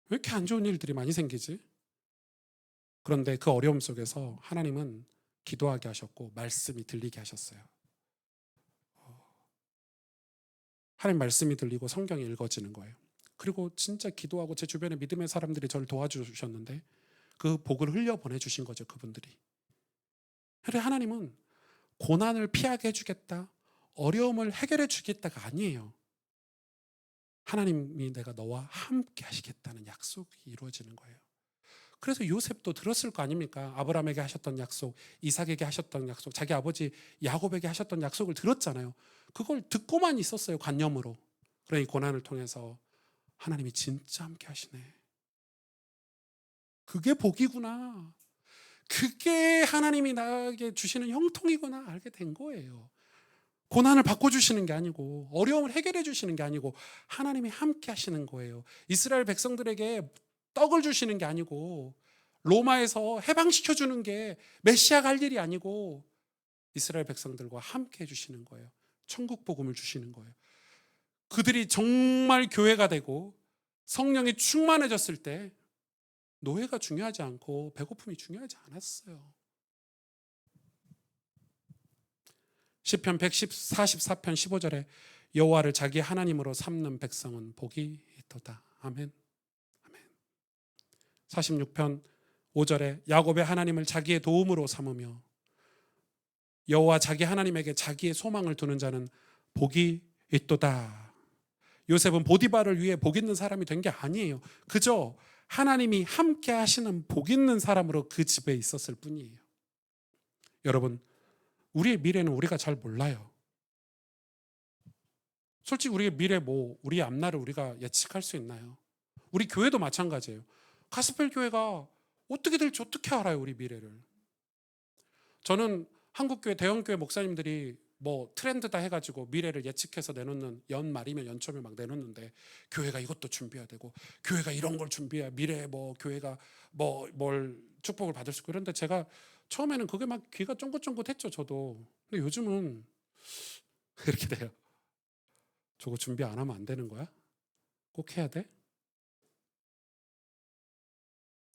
이렇게 안 좋은 일들이 많이 생기지? 그런데 그 어려움 속에서 하나님은 기도하게 하셨고 말씀이 들리게 하셨어요. 하나님 말씀이 들리고 성경이 읽어지는 거예요. 그리고 진짜 기도하고 제 주변에 믿음의 사람들이 저를 도와주셨는데 그 복을 흘려 보내주신 거죠. 그분들이. 그래 하나님은 고난을 피하게 해주겠다, 어려움을 해결해 주겠다가 아니에요. 하나님이 내가 너와 함께 하시겠다는 약속이 이루어지는 거예요. 그래서 요셉도 들었을 거 아닙니까? 아브라함에게 하셨던 약속, 이삭에게 하셨던 약속, 자기 아버지 야곱에게 하셨던 약속을 들었잖아요. 그걸 듣고만 있었어요. 관념으로. 그러니 고난을 통해서 하나님이 진짜 함께 하시네. 그게 복이구나. 그게 하나님이 나에게 주시는 형통이구나 알게 된 거예요. 고난을 바꿔주시는 게 아니고 어려움을 해결해 주시는 게 아니고 하나님이 함께 하시는 거예요. 이스라엘 백성들에게 떡을 주시는 게 아니고 로마에서 해방시켜 주는 게 메시아가 할 일이 아니고 이스라엘 백성들과 함께 해주시는 거예요. 천국 복음을 주시는 거예요. 그들이 정말 교회가 되고 성령이 충만해졌을 때 노예가 중요하지 않고 배고픔이 중요하지 않았어요. 시편 144편 15절에 여호와를 자기 하나님으로 삼는 백성은 복이 있도다. 아멘. 아멘. 46편 5절에 야곱의 하나님을 자기의 도움으로 삼으며 여호와 자기 하나님에게 자기의 소망을 두는 자는 복이 있도다. 요셉은 보디발을 위해 복 있는 사람이 된 게 아니에요. 그저 하나님이 함께 하시는 복 있는 사람으로 그 집에 있었을 뿐이에요. 여러분, 우리의 미래는 우리가 잘 몰라요. 솔직히 우리의 미래 우리 앞날을 우리가 예측할 수 있나요? 우리 교회도 마찬가지예요. 가스펠 교회가 어떻게 될지 어떻게 알아요, 우리 미래를? 저는 한국교회 대형교회 목사님들이 트렌드다 해가지고 미래를 예측해서 내놓는 연말이면 연초면 막 내놓는데 교회가 이것도 준비해야 되고 교회가 이런 걸 준비해야 미래에 교회가 뭘 축복을 받을 수 있고 그런데 제가 처음에는 그게 막 귀가 쫑긋쫑긋했죠 저도. 근데 요즘은 이렇게 돼요. 저거 준비 안 하면 안 되는 거야? 꼭 해야 돼?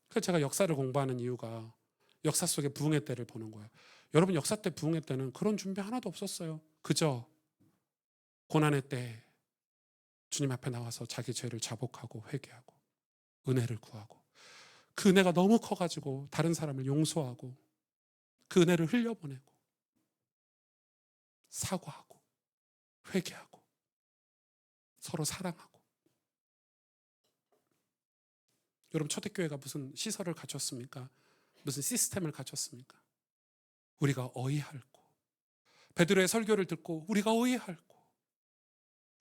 그래서 제가 역사를 공부하는 이유가 역사 속의 부흥의 때를 보는 거예요. 여러분 역사 때 부흥의 때는 그런 준비 하나도 없었어요. 그저 고난의 때 주님 앞에 나와서 자기 죄를 자복하고 회개하고 은혜를 구하고 그 은혜가 너무 커가지고 다른 사람을 용서하고 그 은혜를 흘려보내고 사과하고 회개하고 서로 사랑하고. 여러분 초대교회가 무슨 시설을 갖췄습니까? 무슨 시스템을 갖췄습니까? 우리가 어이할고 베드로의 설교를 듣고 우리가 어이할고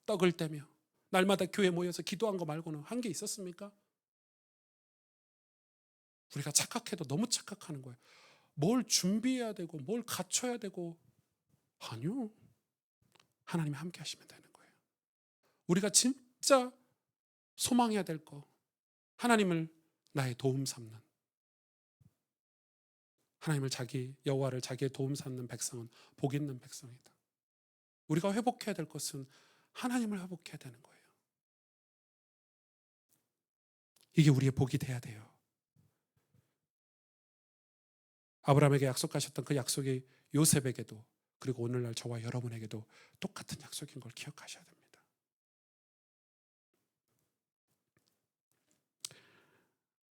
떡을 떼며 날마다 교회 모여서 기도한 거 말고는 한 게 있었습니까? 우리가 착각해도 너무 착각하는 거예요. 뭘 준비해야 되고 뭘 갖춰야 되고 아니요. 하나님이 함께 하시면 되는 거예요. 우리가 진짜 소망해야 될 거 하나님을 나의 도움 삼는 하나님을 여호와를 자기의 도움 삼는 백성은 복 있는 백성이다. 우리가 회복해야 될 것은 하나님을 회복해야 되는 거예요. 이게 우리의 복이 돼야 돼요. 아브라함에게 약속하셨던 그 약속이 요셉에게도 그리고 오늘날 저와 여러분에게도 똑같은 약속인 걸 기억하셔야 됩니다.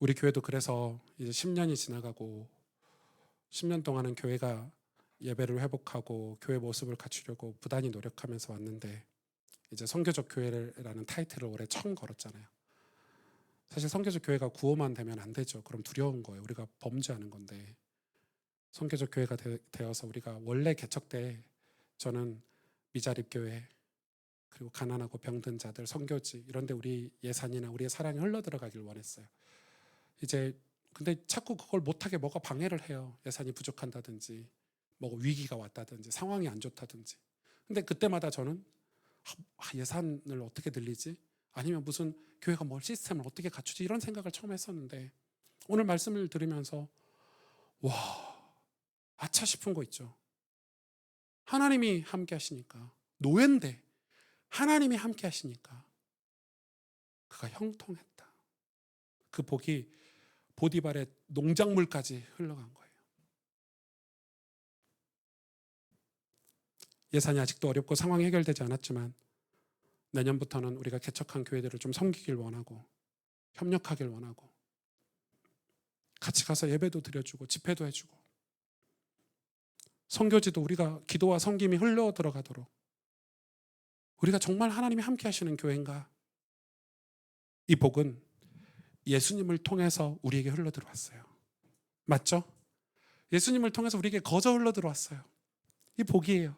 우리 교회도 그래서 이제 10년이 지나가고 10년 동안은 교회가 예배를 회복하고 교회 모습을 갖추려고 부단히 노력하면서 왔는데 이제 선교적 교회라는 타이틀을 올해 처음 걸었잖아요. 사실 선교적 교회가 구호만 되면 안 되죠. 그럼 두려운 거예요. 우리가 범죄하는 건데 선교적 교회가 되어서 우리가 원래 개척 때 저는 미자립 교회 그리고 가난하고 병든 자들 선교지 이런 데 우리 예산이나 우리의 사랑이 흘러들어가길 원했어요. 이제 근데 자꾸 그걸 못하게 뭐가 방해를 해요. 예산이 부족한다든지 뭐 위기가 왔다든지 상황이 안 좋다든지. 근데 그때마다 저는 예산을 어떻게 늘리지? 아니면 무슨 교회가 뭘 시스템을 어떻게 갖추지? 이런 생각을 처음 했었는데 오늘 말씀을 들으면서 와 아차 싶은 거 있죠. 하나님이 함께 하시니까 노예인데 하나님이 함께 하시니까 그가 형통했다. 그 복이 보디발의 농작물까지 흘러간 거예요. 예산이 아직도 어렵고 상황이 해결되지 않았지만 내년부터는 우리가 개척한 교회들을 좀 섬기길 원하고 협력하길 원하고 같이 가서 예배도 드려주고 집회도 해주고 선교지도 우리가 기도와 섬김이 흘러 들어가도록 우리가 정말 하나님이 함께 하시는 교회인가? 이 복은 예수님을 통해서 우리에게 흘러 들어왔어요. 맞죠? 예수님을 통해서 우리에게 거저 흘러 들어왔어요. 이 복이에요.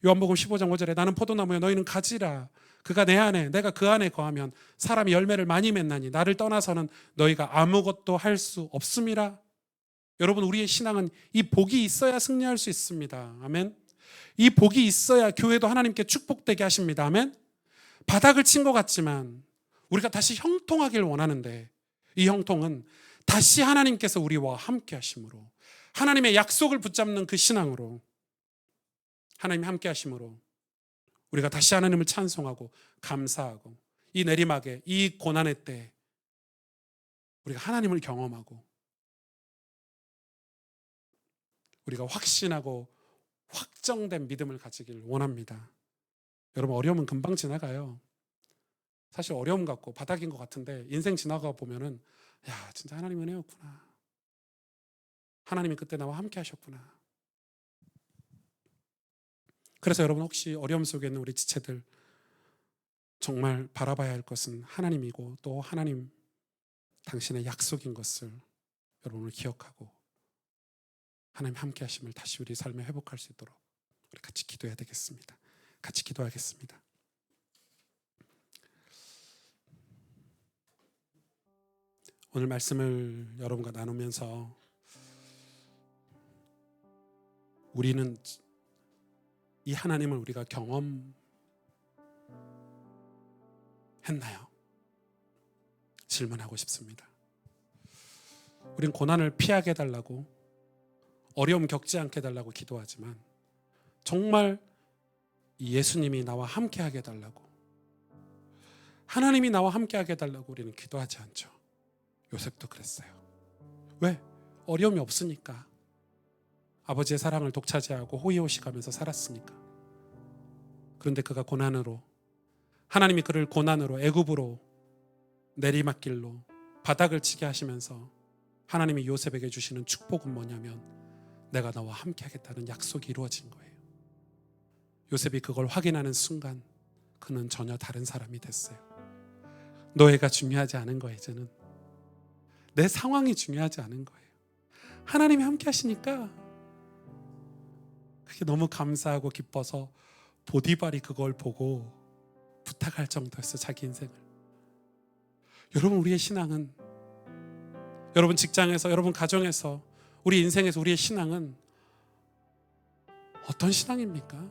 요한복음 15장 5절에 나는 포도나무여 너희는 가지라. 그가 내 안에 내가 그 안에 거하면 사람이 열매를 많이 맺나니 나를 떠나서는 너희가 아무것도 할 수 없음이라. 여러분 우리의 신앙은 이 복이 있어야 승리할 수 있습니다. 아멘. 이 복이 있어야 교회도 하나님께 축복되게 하십니다. 아멘. 바닥을 친 것 같지만 우리가 다시 형통하길 원하는데 이 형통은 다시 하나님께서 우리와 함께 하심으로 하나님의 약속을 붙잡는 그 신앙으로 하나님이 함께 하심으로 우리가 다시 하나님을 찬송하고 감사하고 이 내리막에 이 고난의 때 우리가 하나님을 경험하고 우리가 확신하고 확정된 믿음을 가지길 원합니다. 여러분 어려움은 금방 지나가요. 사실 어려움 같고 바닥인 것 같은데 인생 지나가 보면은 야 진짜 하나님 은혜였구나. 하나님이 그때 나와 함께 하셨구나. 그래서 여러분 혹시 어려움 속에 있는 우리 지체들 정말 바라봐야 할 것은 하나님이고 또 하나님 당신의 약속인 것을 여러분을 기억하고 하나님 함께 하심을 다시 우리 삶에 회복할 수 있도록 우리 같이 기도해야 되겠습니다. 같이 기도하겠습니다. 오늘 말씀을 여러분과 나누면서 우리는 이 하나님을 우리가 경험했나요? 질문하고 싶습니다. 우린 고난을 피하게 해달라고 어려움 겪지 않게 해달라고 기도하지만 정말 예수님이 나와 함께하게 해달라고 하나님이 나와 함께하게 해달라고 우리는 기도하지 않죠. 요셉도 그랬어요. 왜? 어려움이 없으니까. 아버지의 사랑을 독차지하고 호의호식하면서 살았으니까. 그런데 그가 고난으로 하나님이 그를 고난으로 애굽으로 내리막길로 바닥을 치게 하시면서 하나님이 요셉에게 주시는 축복은 뭐냐면 내가 너와 함께 하겠다는 약속이 이루어진 거예요. 요셉이 그걸 확인하는 순간 그는 전혀 다른 사람이 됐어요. 노예가 중요하지 않은 거예요. 이제는 내 상황이 중요하지 않은 거예요. 하나님이 함께 하시니까 그게 너무 감사하고 기뻐서 보디발이 그걸 보고 부탁할 정도였어요. 자기 인생을. 여러분 우리의 신앙은 여러분 직장에서 여러분 가정에서 우리 인생에서 우리의 신앙은 어떤 신앙입니까?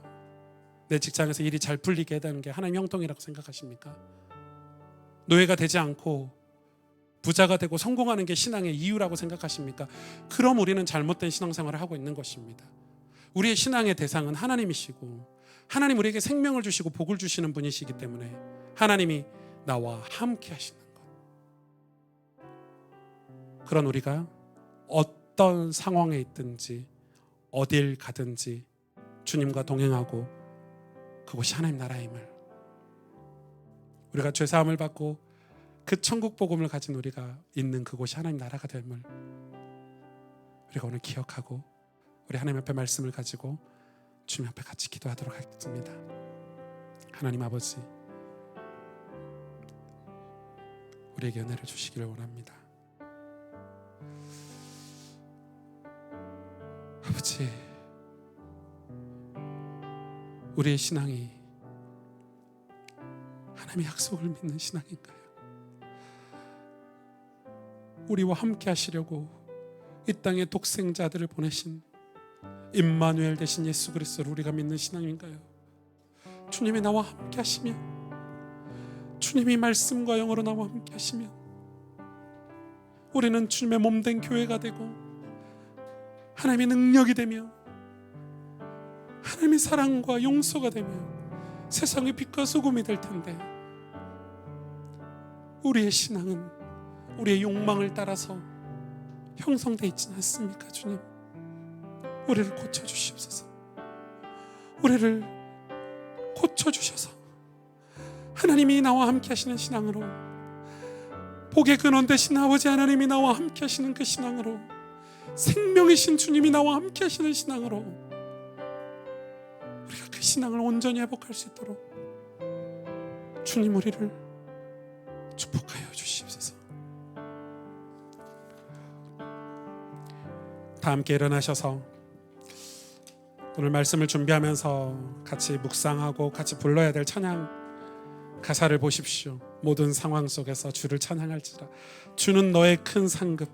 내 직장에서 일이 잘 풀리게 해다는 게 하나님 형통이라고 생각하십니까? 노예가 되지 않고 부자가 되고 성공하는 게 신앙의 이유라고 생각하십니까? 그럼 우리는 잘못된 신앙생활을 하고 있는 것입니다. 우리의 신앙의 대상은 하나님이시고 하나님 우리에게 생명을 주시고 복을 주시는 분이시기 때문에 하나님이 나와 함께 하시는 것. 그런 우리가 어떤 상황에 있든지 어딜 가든지 주님과 동행하고 그것이 하나님 나라임을 우리가 죄사함을 받고 그 천국 복음을 가진 우리가 있는 그곳이 하나님 나라가 됨을 우리가 오늘 기억하고 우리 하나님 앞에 말씀을 가지고 주님 앞에 같이 기도하도록 하겠습니다. 하나님 아버지, 우리에게 은혜를 주시기를 원합니다. 아버지, 우리의 신앙이 하나님의 약속을 믿는 신앙인가요? 우리와 함께 하시려고 이 땅에 독생자들을 보내신 임마누엘 되신 예수 그리스도를 우리가 믿는 신앙인가요? 주님이 나와 함께 하시면, 주님이 말씀과 영으로 나와 함께 하시면 우리는 주님의 몸된 교회가 되고 하나님의 능력이 되며 하나님의 사랑과 용서가 되며 세상의 빛과 소금이 될 텐데, 우리의 신앙은 우리의 욕망을 따라서 형성되어 있지는 않습니까? 주님, 우리를 고쳐주시옵소서. 우리를 고쳐주셔서 하나님이 나와 함께 하시는 신앙으로, 복의 근원 되신 아버지 하나님이 나와 함께 하시는 그 신앙으로, 생명이신 주님이 나와 함께 하시는 신앙으로 우리가 그 신앙을 온전히 회복할 수 있도록 주님 우리를 축복하여 주시옵소서. 다 함께 일어나셔서 오늘 말씀을 준비하면서 같이 묵상하고 같이 불러야 될 찬양 가사를 보십시오. 모든 상황 속에서 주를 찬양할지라. 주는 너의 큰 상급,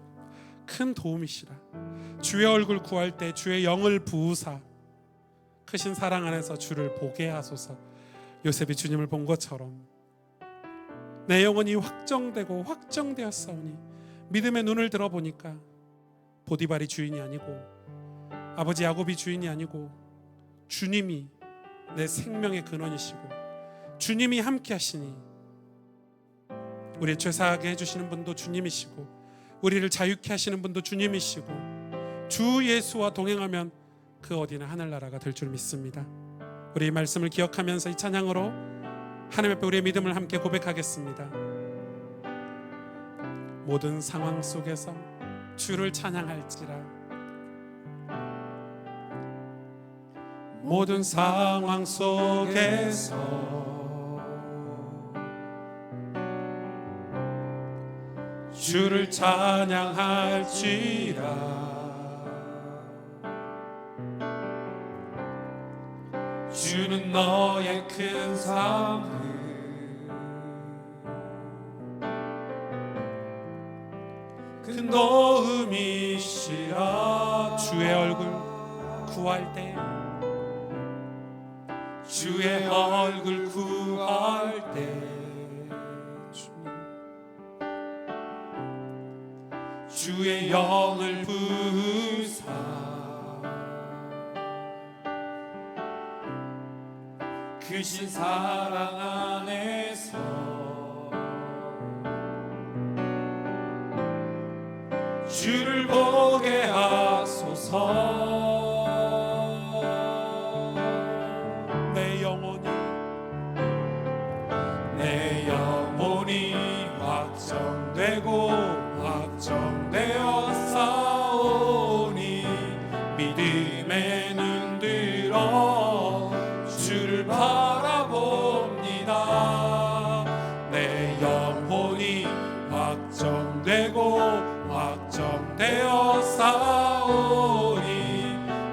큰 도움이시라. 주의 얼굴 구할 때 주의 영을 부으사 크신 사랑 안에서 주를 보게 하소서. 요셉이 주님을 본 것처럼 내 영혼이 확정되고 확정되었사오니, 믿음의 눈을 들어보니까 보디발이 주인이 아니고 아버지 야곱이 주인이 아니고 주님이 내 생명의 근원이시고 주님이 함께 하시니, 우리를 죄사하게 해주시는 분도 주님이시고 우리를 자유케 하시는 분도 주님이시고 주 예수와 동행하면 그 어디나 하늘나라가 될 줄 믿습니다. 우리 이 말씀을 기억하면서 이 찬양으로 하나님 앞에 우리의 믿음을 함께 고백하겠습니다. 모든 상황 속에서 주를 찬양할지라. 모든 상황 속에서 주를 찬양할지라. 주는 너의 큰 상급, 큰 도움이시라. 주의 얼굴 구할 때, 주의 얼굴 구할 때 주의 영을 부으사 크신 사랑 안에서 주를 보게 하소서. 내 영혼이 확정되고 확정되어 싸우니, 믿음의 눈 들어 주를 바라봅니다. 내 영혼이 확정되고 확정되어 싸우니,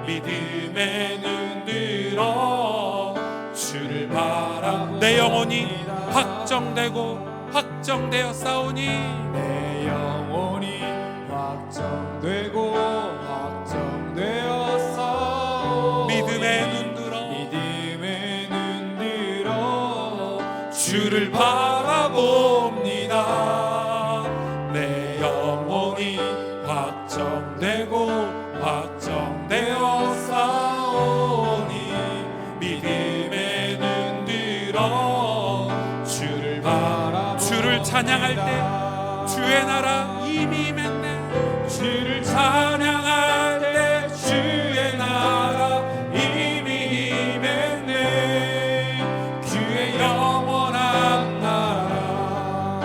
믿음의 눈 들어 주를 바라봅니다. 내 영혼이 확정되고 확정되어 싸우니, 내 영혼이 확정되고 확정되어 싸우니, 믿음의 눈 들어 주를 바라봅니다. 내 영혼이 확정되고 확정되어 싸우니, 믿음의 눈 들어 주를 찬양할 때 주의 나라 이미 임했네. 주를 찬양할 때 주의 나라 이미 임했네. 주의 영원한 나라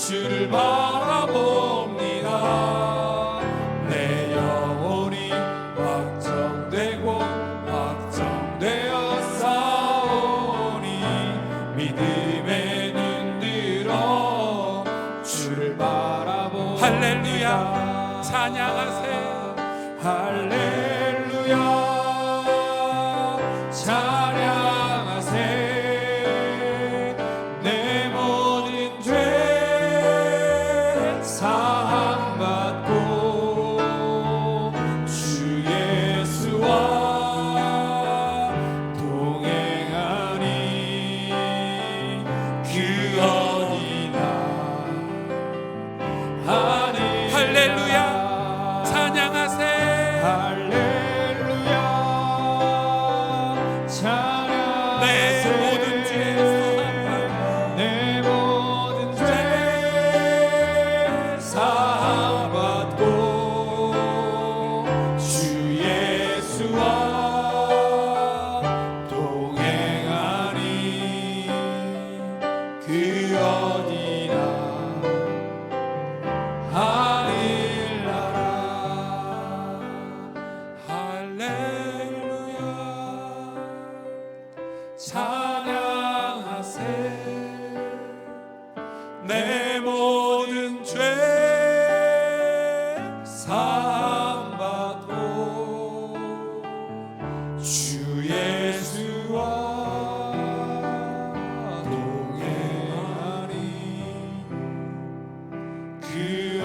주를 바라봅니다. 내 영혼이 확정되고 확정되어 싸우니 믿음의 눈 들어 주를 바라봅니다. 할렐루야 찬양하세 할렐루야 찬양하세 내 모든 죄 사함받고 주 예수와 동행하니 그 어디나 하늘 할렐루야 찬양하세 할렐루야 찬양하세 내 모든 죄 내 모든 죄 사함받고 주 예수와 동행하니 그 어디나 하늘나라 할렐루야 찬양하세 내 모든 죄 사함받고 주 예수와 동행하니 그